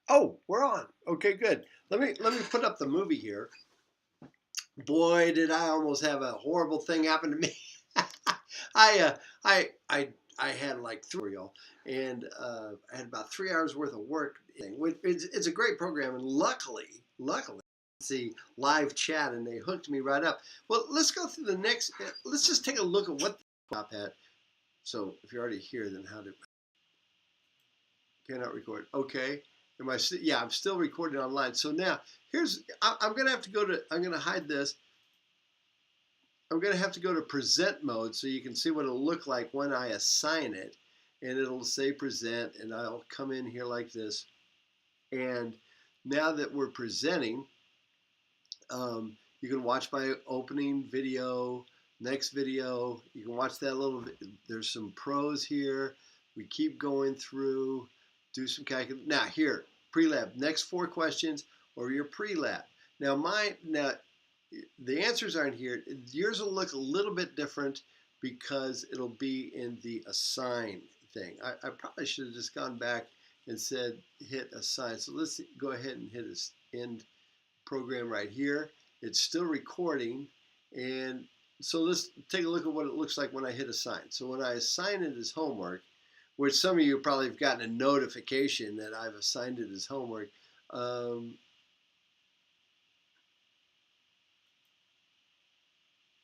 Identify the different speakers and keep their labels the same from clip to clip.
Speaker 1: Oh, we're on. Okay, good. Let me put up the movie here. Boy, did I almost have a horrible thing happen to me. I uh, I I I had like three, and I had about 3 hours worth of work. It's a great program, and luckily, see live chat, and they hooked me right up. Well, let's go through the next. Let's just take a look at what the top had. So if you're already here, then how do cannot record? Okay. Am I? Yeah, I'm still recording online. So now here's. I'm gonna have to go to. I'm gonna hide this. I'm gonna have to go to present mode so you can see what it'll look like when I assign it, and it'll say present, and I'll come in here like this. And now that we're presenting, you can watch my opening video, next video. You can watch that little. There's some pros here. We keep going through, do some calculation. Now here, pre-lab. Next 4 questions or your pre-lab. Now the answers aren't here. Yours will look a little bit different because it'll be in the assign thing. I probably should have just gone back and said hit assign. So let's go ahead and hit this end program right here. It's still recording, and so let's take a look at what it looks like when I hit assign. So when I assign it as homework, which some of you probably have gotten a notification that I've assigned it as homework.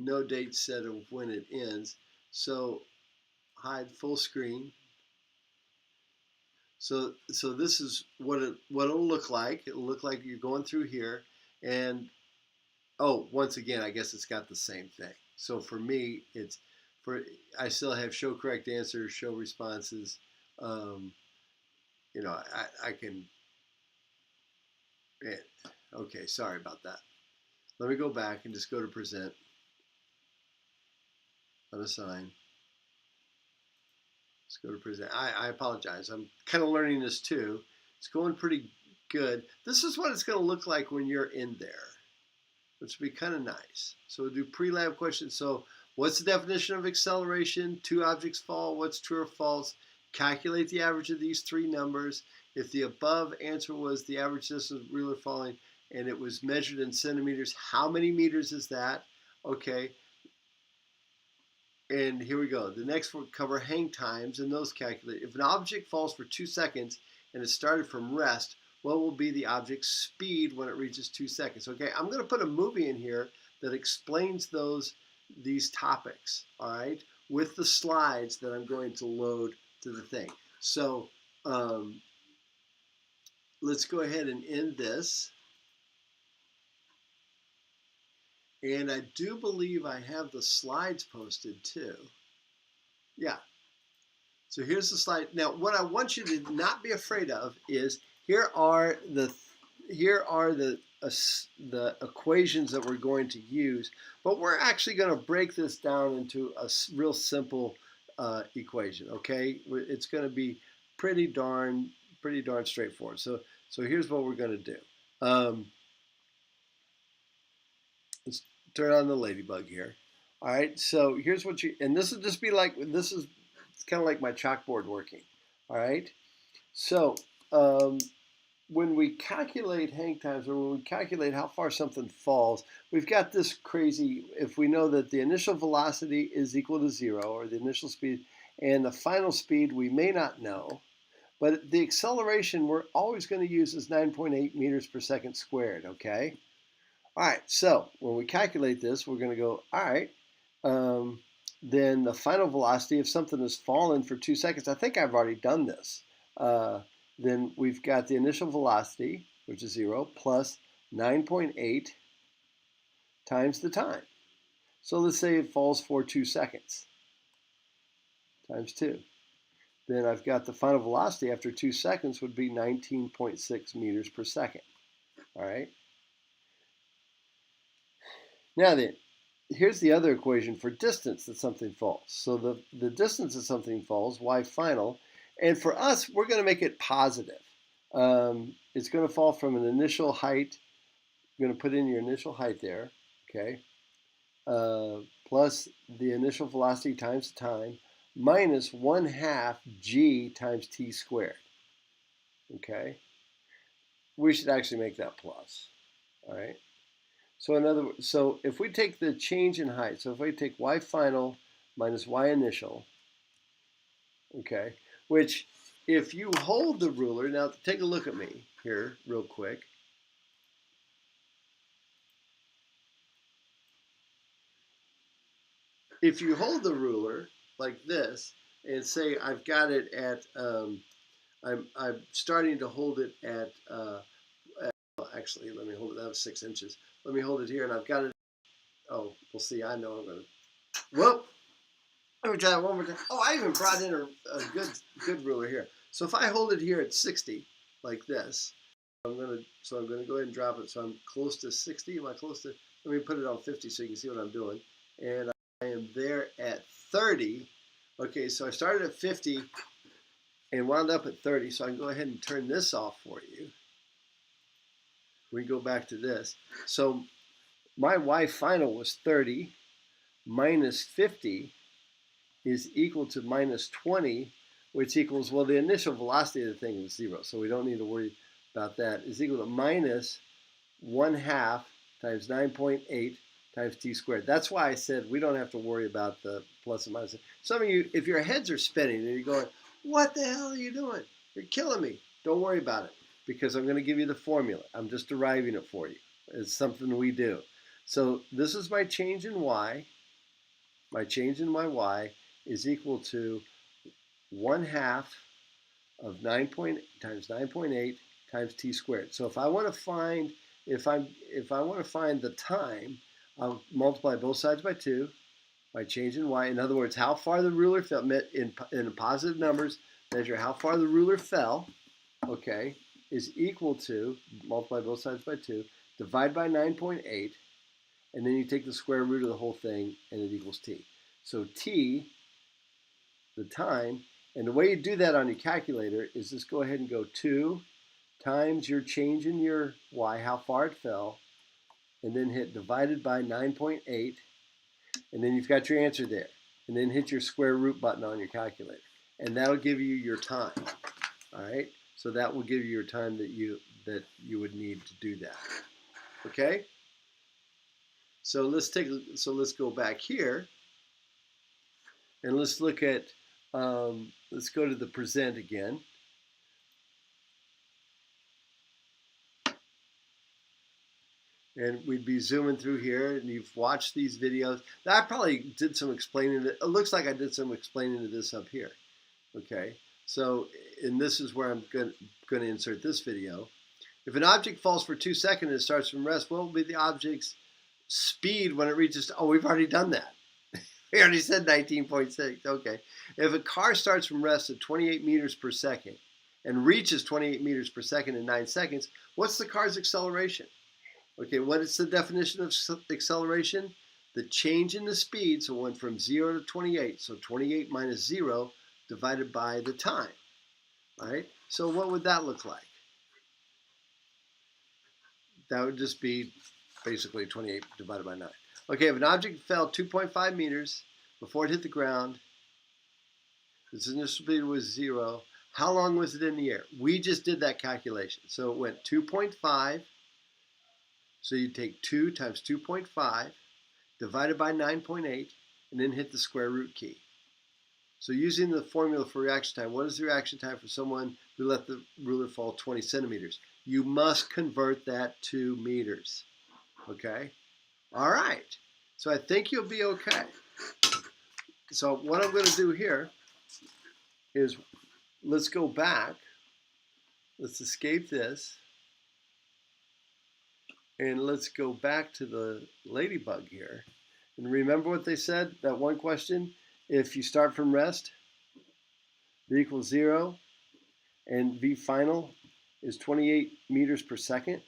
Speaker 1: No date set of when it ends. So hide full screen. So this is what it'll look like. It'll look like you're going through here, and oh, once again, I guess it's got the same thing. So for me, I still have show correct answers, show responses. Um, I can. Okay, sorry about that. Let me go back and just go to present, unassign. Let's go to present. I apologize. I'm kind of learning this too. It's going pretty good. This is what it's going to look like when you're in there, which would be kind of nice. So we'll do pre-lab questions. So what's the definition of acceleration? Two objects fall. What's true or false? Calculate the average of these three numbers. If the above answer was the average distance of real or falling and it was measured in centimeters, how many meters is that? Okay. And here we go. The next will cover hang times and those calculate. If an object falls for 2 seconds and it started from rest, what will be the object's speed when it reaches 2 seconds? Okay, I'm going to put a movie in here that explains these topics, all right, with the slides that I'm going to load to the thing. So let's go ahead and end this. And I do believe I have the slides posted too. Yeah. So here's the slide. Now, what I want you to not be afraid of is here are the equations that we're going to use, but we're actually going to break this down into a real simple equation. Okay, it's going to be pretty darn straightforward. So here's what we're going to do. Let's turn on the ladybug here. All right, so here's what and this will just be like, this is kind of like my chalkboard working. All right, so when we calculate hang times, or when we calculate how far something falls, we've got this crazy, if we know that the initial velocity is equal to 0, or the initial speed, and the final speed we may not know, but the acceleration we're always going to use is 9.8 meters per second squared, okay? All right, so when we calculate this, we're going to go, all right, then the final velocity, if something has fallen for 2 seconds, I think I've already done this. Then we've got the initial velocity, which is 0, plus 9.8 times the time. So let's say it falls for 2 seconds, times 2. Then I've got the final velocity after 2 seconds would be 19.6 meters per second. All right. Now then, here's the other equation for distance that something falls. So the distance that something falls, y final, and for us, we're going to make it positive. It's going to fall from an initial height. You're going to put in your initial height there, okay, plus the initial velocity times time, minus 1/2 g times t squared, okay? we should actually make that plus. All right. So in other words, so if we take the change in height, so if we take y final minus y initial, okay, which if you hold the ruler, now take a look at me here real quick. If you hold the ruler like this and say I've got it at, I'm starting to hold it at, well, actually, let me hold it, that was 6 inches. Let me hold it here and I've got it, oh, we'll see, I know I'm going to, whoop. Let me try that one more time. Oh, I even brought in a good ruler here. So if I hold it here at 60, like this, I'm gonna go ahead and drop it. So I'm close to 60. Am I close to? Let me put it on 50 so you can see what I'm doing. And I am there at 30. Okay, so I started at 50 and wound up at 30. So I can go ahead and turn this off for you. We go back to this. So my Y final was 30 minus 50 is equal to minus 20, which equals, well, the initial velocity of the thing is 0, so we don't need to worry about that, is equal to minus 1/2 times 9.8 times t squared. That's why I said we don't have to worry about the plus and minus. Some of you, if your heads are spinning and you're going, what the hell are you doing? You're killing me. Don't worry about it, because I'm going to give you the formula. I'm just deriving it for you. It's something we do. So this is my change in y. My change in my y is equal to 1/2 of 9 times 9.8 times t squared. So if I want to find the time, I'll multiply both sides by 2 by change in y. In other words, how far the ruler fell in positive numbers, measure how far the ruler fell, okay, is equal to, multiply both sides by 2, divide by 9.8, and then you take the square root of the whole thing and it equals t. So t, the time, and the way you do that on your calculator is just go ahead and go 2 times your change in your y, how far it fell, and then hit divided by 9.8, and then you've got your answer there. And then hit your square root button on your calculator. And that'll give you your time. All right? So that will give you your time that you would need to do that. Okay? So let's go back here. And let's look at, let's go to the present again. And we'd be zooming through here, and you've watched these videos. I probably did some explaining. It looks like I did some explaining to this up here. Okay, so, and this is where I'm going to insert this video. If an object falls for 2 seconds and it starts from rest, what will be the object's speed when it reaches, oh, we've already done that. We already said 19.6, okay. If a car starts from rest at 28 meters per second and reaches 28 meters per second in 9 seconds, what's the car's acceleration? Okay, what is the definition of acceleration? The change in the speed, so it went from 0 to 28, so 28 minus 0 divided by the time, all right? So what would that look like? That would just be basically 28 divided by 9. Okay, if an object fell 2.5 meters before it hit the ground, its initial speed was 0, how long was it in the air? We just did that calculation. So it went 2.5, so you take 2 times 2.5 divided by 9.8, and then hit the square root key. So using the formula for reaction time, what is the reaction time for someone who let the ruler fall 20 centimeters? You must convert that to meters, okay? All right, so I think you'll be okay. So what I'm going to do here is let's go back. Let's escape this. And let's go back to the ladybug here. And remember what they said, that one question? If you start from rest, v equals 0, and v final is 28 meters per second,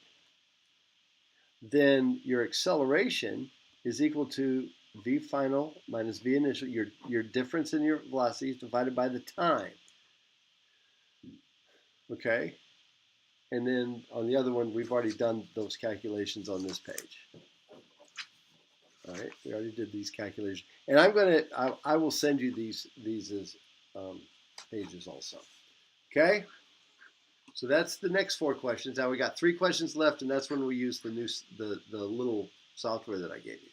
Speaker 1: then your acceleration is equal to v final minus v initial, your difference in your velocity is divided by the time. Okay? And then on the other one, we've already done those calculations on this page. All right, we already did these calculations. And I will send you these as pages also. Okay? So that's the next 4 questions. Now we got 3 questions left, and that's when we use the little software that I gave you.